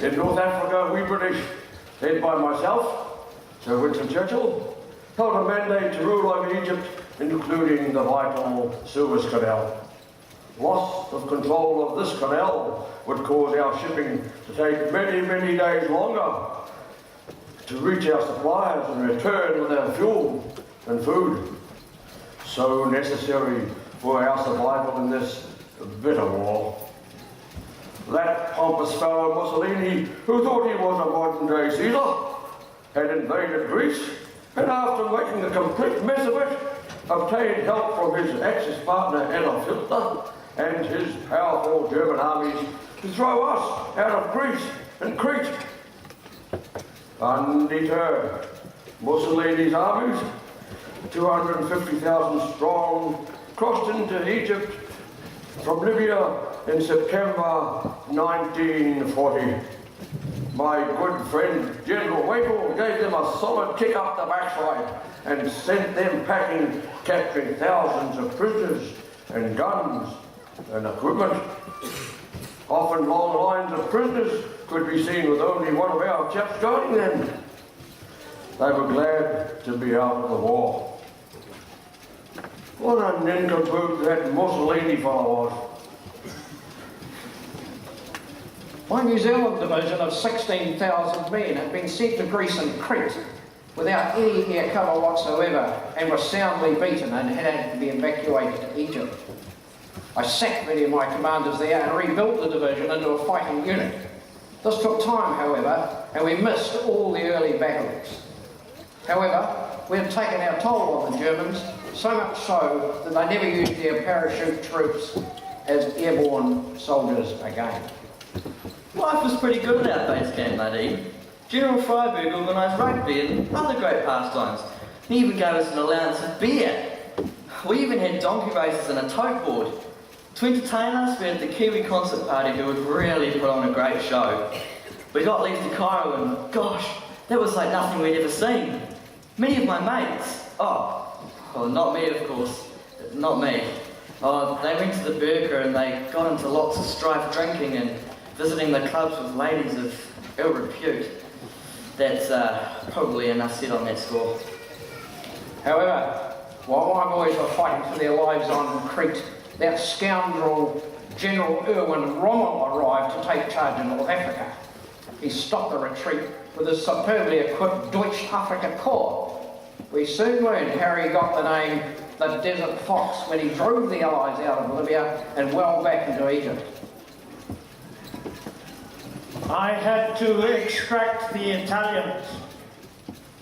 In North Africa, we British, led by myself, Sir Winston Churchill, held a mandate to rule over Egypt, including the vital Suez Canal. Loss of control of this canal would cause our shipping to take many, many days longer to reach our suppliers and return with our fuel and food, so necessary for our survival in this bitter war. That pompous fellow Mussolini, who thought he was a modern-day Caesar, had invaded Greece, and after making a complete mess of it, obtained help from his Axis partner Adolf Hitler and his powerful German armies to throw us out of Greece and Crete. Undeterred, Mussolini's armies, 250,000 strong, crossed into Egypt from Libya in September 1940. My good friend General Wakel gave them a solid kick up the backside and sent them packing, capturing thousands of prisoners and guns and equipment. Often long lines of prisoners could be seen with only one of our chaps guarding them. They were glad to be out of the war. What a nincompoop that Mussolini fellow was. My New Zealand division of 16,000 men had been sent to Greece and Crete without any air cover whatsoever and were soundly beaten and had to be evacuated to Egypt. I sacked many of my commanders there and rebuilt the division into a fighting unit. This took time, however, and we missed all the early battles. However, we had taken our toll on the Germans, so much so that they never used their parachute troops as airborne soldiers again. Life was pretty good at our base camp, Nadine. General Freyberg organised rugby and other great pastimes. He even gave us an allowance of beer. We even had donkey races and a tote board. To entertain us, we had the Kiwi concert party who would really put on a great show. We got leave to Cairo and, gosh, that was like nothing we'd ever seen. Many of my mates, well, not me of course, not me. They went to the Burger and they got into lots of strife drinking and visiting the clubs with ladies of ill repute. That's probably enough said on that score. However, while my boys were fighting for their lives on Crete, that scoundrel General Erwin Rommel arrived to take charge in North Africa. He stopped the retreat with his superbly equipped Deutsche Afrika Corps. We soon learned how he got the name the Desert Fox when he drove the Allies out of Libya and well back into Egypt. I had to extract the Italians.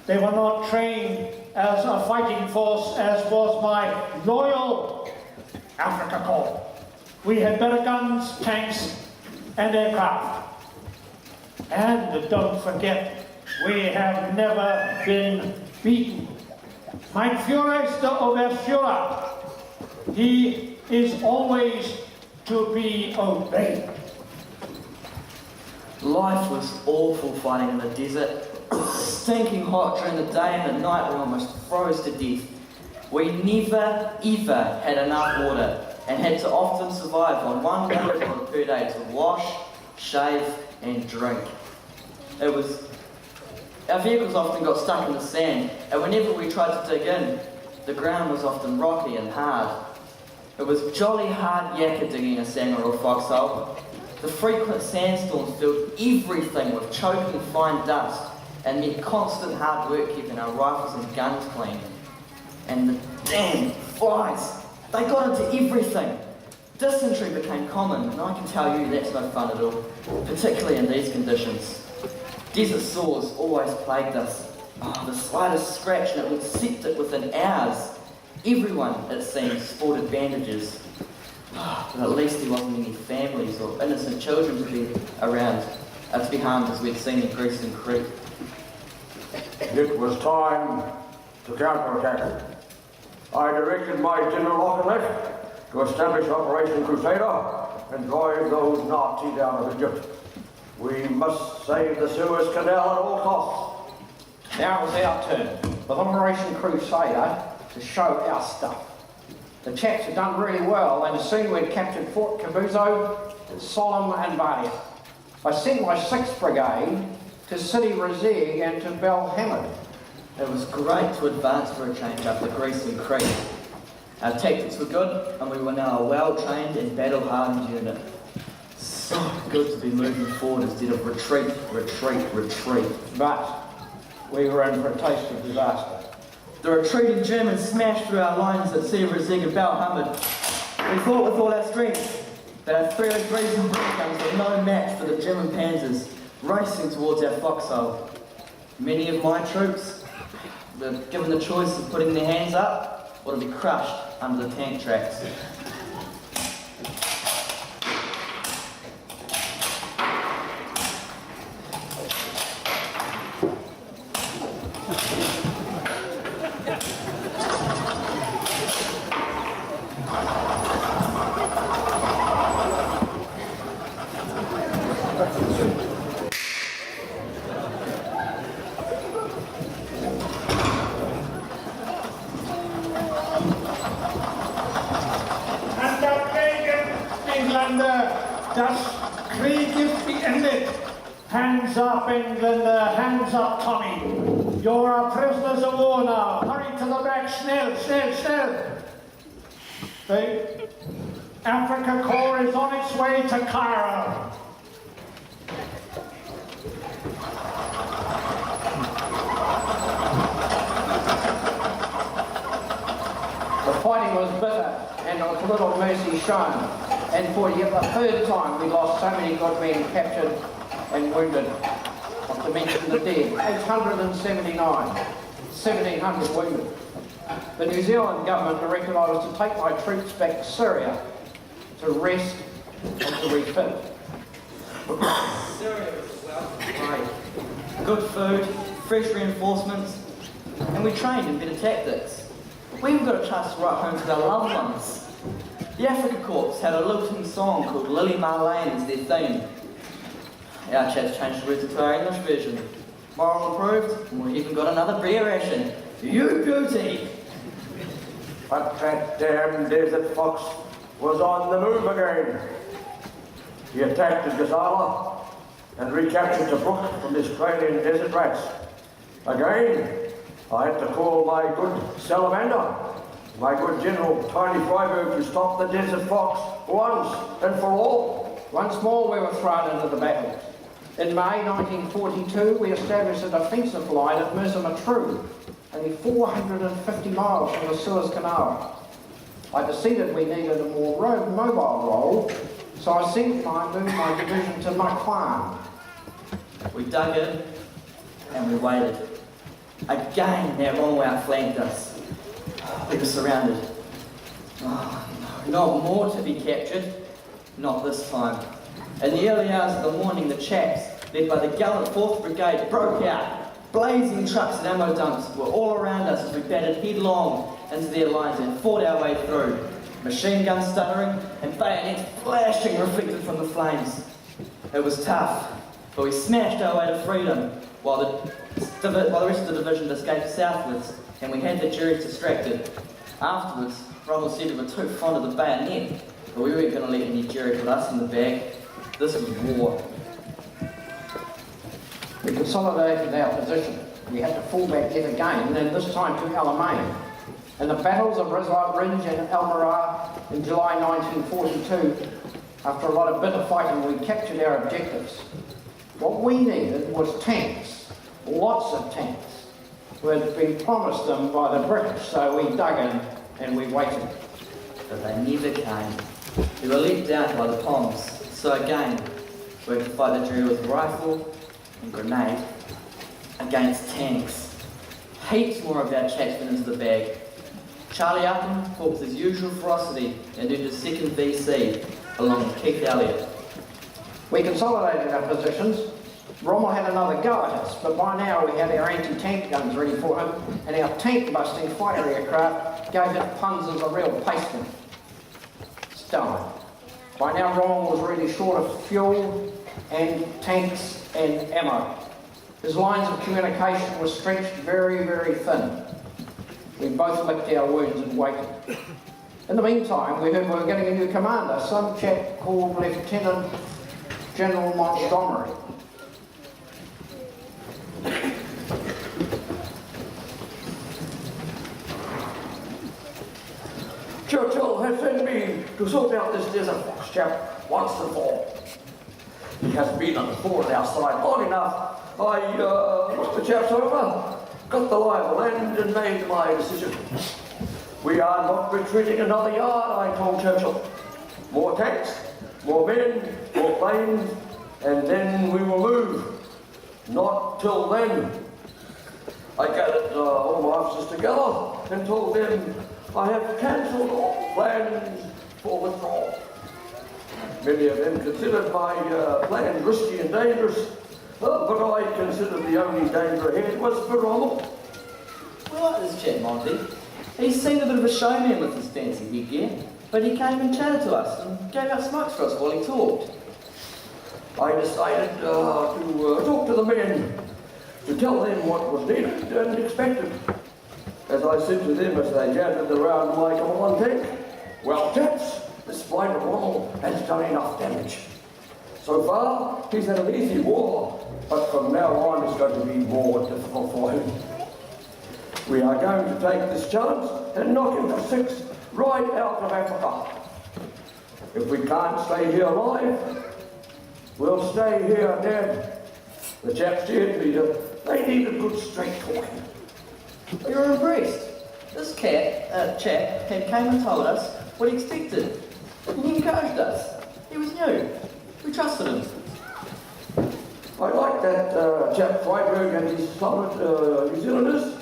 They were not trained as a fighting force as was my loyal Afrika Corps. We had better guns, tanks, and aircraft. And don't forget, we have never been beaten. Mein Führer ist der Oberführer. He is always to be obeyed. Life was awful fighting in the desert. Stinking hot during the day and at night we almost froze to death. We never ever had enough water and had to often survive on 1 gallon per day to wash, shave and drink. Our vehicles often got stuck in the sand, and whenever we tried to dig in, the ground was often rocky and hard. It was jolly hard yakka digging a sand or a foxhole. The frequent sandstorms filled everything with choking fine dust and meant constant hard work keeping our rifles and guns clean. And the damn flies, they got into everything. Dysentery became common, and I can tell you that's no fun at all, particularly in these conditions. Desert sores always plagued us. The slightest scratch and it would septic within hours. Everyone, it seems, sported bandages. But at least there wasn't any families or innocent children to be around, to be harmed as we'd seen in Greece and Crete. It was time to counterattack. I directed my General Left to establish Operation Crusader and drive those Nazis out of Egypt. We must save the Suez Canal at all costs. Now it was our turn, with Operation Crusader, to show our stuff. The chaps had done really well, and soon we'd captured Fort Cabuzo, Solemn and Bardia. I sent my 6th Brigade to City Reserve and to Belhamid. It was great to advance for a change up the Greasy Creek. Our tactics were good, and we were now a well-trained and battle-hardened unit. So good to be moving forward instead of retreat, retreat, retreat. But we were in for a taste of disaster. The retreating Germans smashed through our lines at City Reserve and Belhamid. We fought with all our strength, but our 3 degrees and guns were no match for the German panzers racing towards our foxhole. Many of my troops were given the choice of putting their hands up or to be crushed under the tank tracks. Das Krieg ist beendet. Hands up, England, hands up, Tommy. You're our prisoners of war now. Hurry to the back, schnell, schnell, schnell. The Africa Corps is on its way to Cairo. The fighting was bitter and there was little mercy shown. And for yet the 3rd time we lost so many good men captured and wounded. Not to mention the dead, 879, 1,700 wounded. The New Zealand government directed I was to take my troops back to Syria to rest and to refit. Syria was well great. Good food, fresh reinforcements, and we trained in better tactics. We've got a trust right home to our loved ones. The Africa Corps had a lilting song called Lily Marlene as their theme. Our chaps changed the words into our English version. Moral improved, and we even got another beer ration. You beauty! But that damn desert fox was on the move again. He attacked the Gazala and recaptured Tobruk from the Australian desert rats. Again, I had to call my good salamander, my good General Tony Freyberg, to stop the desert fox once and for all. Once more we were thrown into the battle. In May 1942 we established a defensive line at Mersamatru, only 450 miles from the Suez Canal. I decided we needed a more mobile role, so I moved my division to Montgomery. We dug in and we waited. Again, that Rommel outflanked us. We were surrounded. Oh, no, not more to be captured. Not this time. In the early hours of the morning, the chaps, led by the gallant 4th Brigade, broke out. Blazing trucks and ammo dumps were all around us as we battered headlong into their lines and fought our way through. Machine guns stuttering and bayonets flashing reflected from the flames. It was tough, but we smashed our way to freedom while the rest of the division escaped southwards and we had the Jerry's distracted. Afterwards, Rommel said we were too fond of the bayonet, but we weren't going to let any Jerry put us in the bag. This was war. We consolidated our position. We had to fall back yet again, and this time to Alamein. In the battles of Ridge and Almirah in July 1942, after a lot of bitter fighting, we captured our objectives. What we needed was tanks, lots of tanks. We had been promised them by the British, so we dug in and we waited. But they never came. We were let down by the bombs, so again, we had to fight the Drewery with rifle and grenade against tanks. Heaps more of our chaps went into the bag. Charlie Upham fought with his usual ferocity and earned his 2nd VC, along with Keith Elliott. We consolidated our positions. Rommel had another go at us, but by now we had our anti-tank guns ready for him, and our tank-busting fighter aircraft gave it Panzers a real pasting. Stone. By now Rommel was really short of fuel and tanks and ammo. His lines of communication were stretched very, very thin. We both licked our wounds and waited. In the meantime, we heard we were getting a new commander, some chap called Lieutenant General Montgomery. Churchill has sent me to sort out this desert fox chap once and for all. He has been on the thorn our side long enough. I looked the chaps over, got the lie of the land and made my decision. We are not retreating another yard, I told Churchill. More tanks, more men, more planes, and then we will move. Not till then. I gathered all my officers together and told them I have cancelled all plans for withdrawal. Many of them considered my plan risky and dangerous, but I considered the only danger ahead was for Rommel. We like this chap, Monty. He seemed a bit of a showman with his fancy headgear, but he came and chatted to us and gave out smokes for us while he talked. I decided to talk to the men, to tell them what was needed and expected. As I said to them as they gathered around my command tank, well, chaps, this blind Rommel has done enough damage. So far, he's had an easy war, but from now on it's going to be more difficult for him. We are going to take this challenge and knock him for 6 right out of Africa. If we can't stay here alive, we'll stay here dead. The chaps cheered me. They needed good straight talking. We were impressed. This chap had came and told us what he expected. He encouraged us. He was new. We trusted him. I like that chap Freyberg and his solid New Zealanders.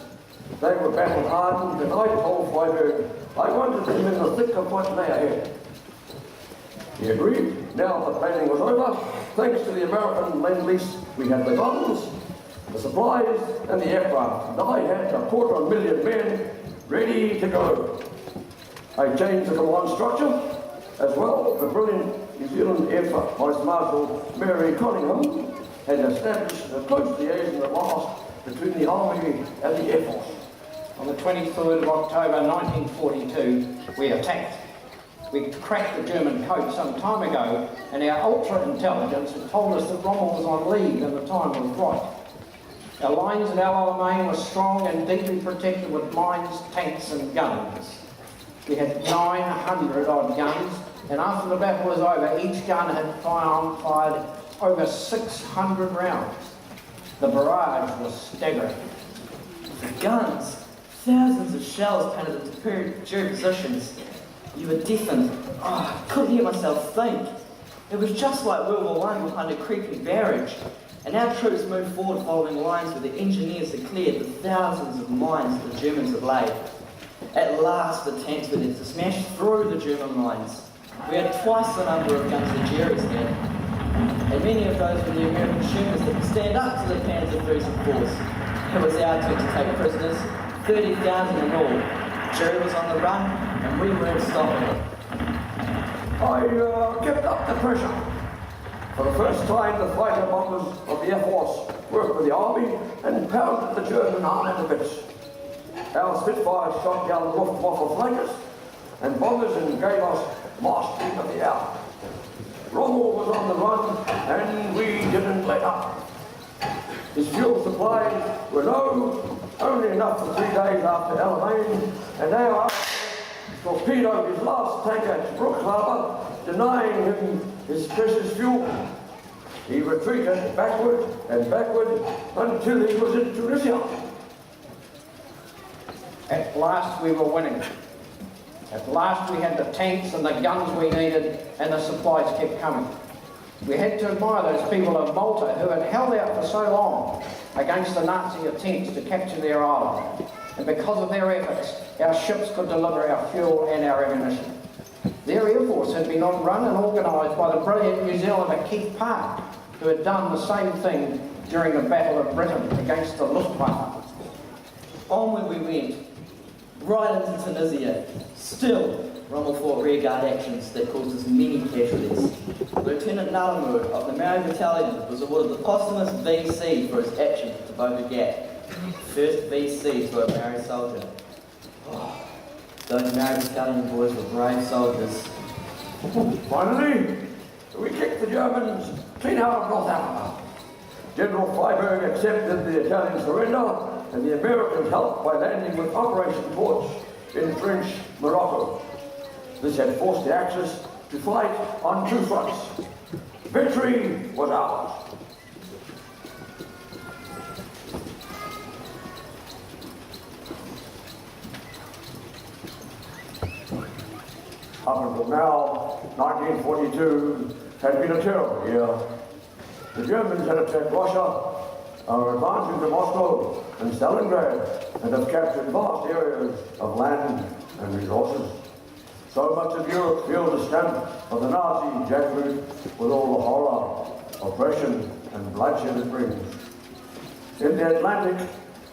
They were battle hardened, and I told Freyberg I wanted him in the thick of what lay ahead. He agreed. Now the planning was over. Thanks to the American lend-lease, we had the guns, the supplies, and the aircraft. And I had 250,000 men ready to go. I changed the command structure. As well, the brilliant New Zealand Air Force Vice Marshal Mary Conningham had established a close liaison at last between the Army and the Air Force. On the 23rd of October 1942, we attacked. We cracked the German code some time ago, and our ultra-intelligence had told us that Rommel was on leave and the time was right. Our lines at Alamein were strong and deeply protected with mines, tanks and guns. We had 900 odd guns, and after the battle was over, each gun had fired over 600 rounds. The barrage was staggering. The guns, thousands of shells painted into period positions. You were deafened. Oh, I couldn't hear myself think. It was just like World War I behind a creeping barrage, and our troops moved forward following lines where the engineers had cleared the thousands of mines that the Germans had laid. At last, the tanks were there to smash through the German lines. We had twice the number of guns the Jerry's had, and many of those were the American Shermans that could stand up to the Panzer III's and IVs. It was our turn to take prisoners, 30,000 in all. Jerry was on the run, and we weren't stopping it. I kept up the pressure. For the first time, the fighter bombers of the Air Force worked with the Army and pounded the German army to bits. Our Spitfires shot down Luftwaffe flankers, and bombers and Galos marched into the air. Rommel was on the run, and we didn't let up. His fuel supplies were low, only enough for 3 days after Alamein, and now torpedoed his last tank at Brook Harbour, denying him his precious fuel. He retreated backward and backward until he was in Tunisia. At last we were winning. At last we had the tanks and the guns we needed, and the supplies kept coming. We had to admire those people of Malta who had held out for so long against the Nazi attempts to capture their island. And because of their efforts, our ships could deliver our fuel and our ammunition. Their Air Force had been on run and organised by the brilliant New Zealander Keith Park, who had done the same thing during the Battle of Britain against the Luftwaffe. Onward we went, right into Tunisia. Still, Rommel fought rearguard actions that caused us many casualties. Lieutenant Nalamur of the Maori Battalion was awarded the posthumous VC for his action to Boga Gap. First VC to a Maori soldier. Oh, those Maori Battalion boys were brave soldiers. Finally, We kicked the Germans clean out of North Africa. General Freyberg accepted the Italian surrender, and the Americans helped by landing with Operation Torch in French Morocco. This had forced the Axis to fight on two fronts. Victory was ours. Up until now, 1942 had been a terrible year. The Germans had attacked Russia, are advancing to Moscow and Stalingrad, and have captured vast areas of land and resources. So much of Europe feels the stamp of the Nazi jackboot with all the horror, oppression, and bloodshed it brings. In the Atlantic,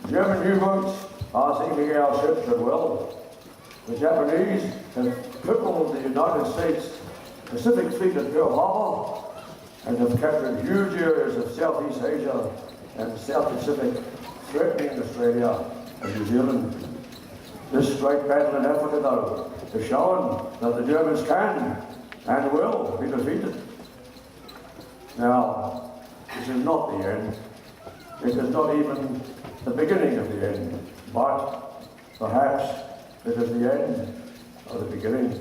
German U-boats are sinking our ships at will. The Japanese have crippled the United States Pacific Fleet at Pearl Harbor and have captured huge areas of Southeast Asia and South Pacific, threatening Australia and New Zealand. This great battle in Africa, though, has shown that the Germans can and will be defeated. Now, this is not the end. It is not even the beginning of the end, but perhaps it is the end of the beginning.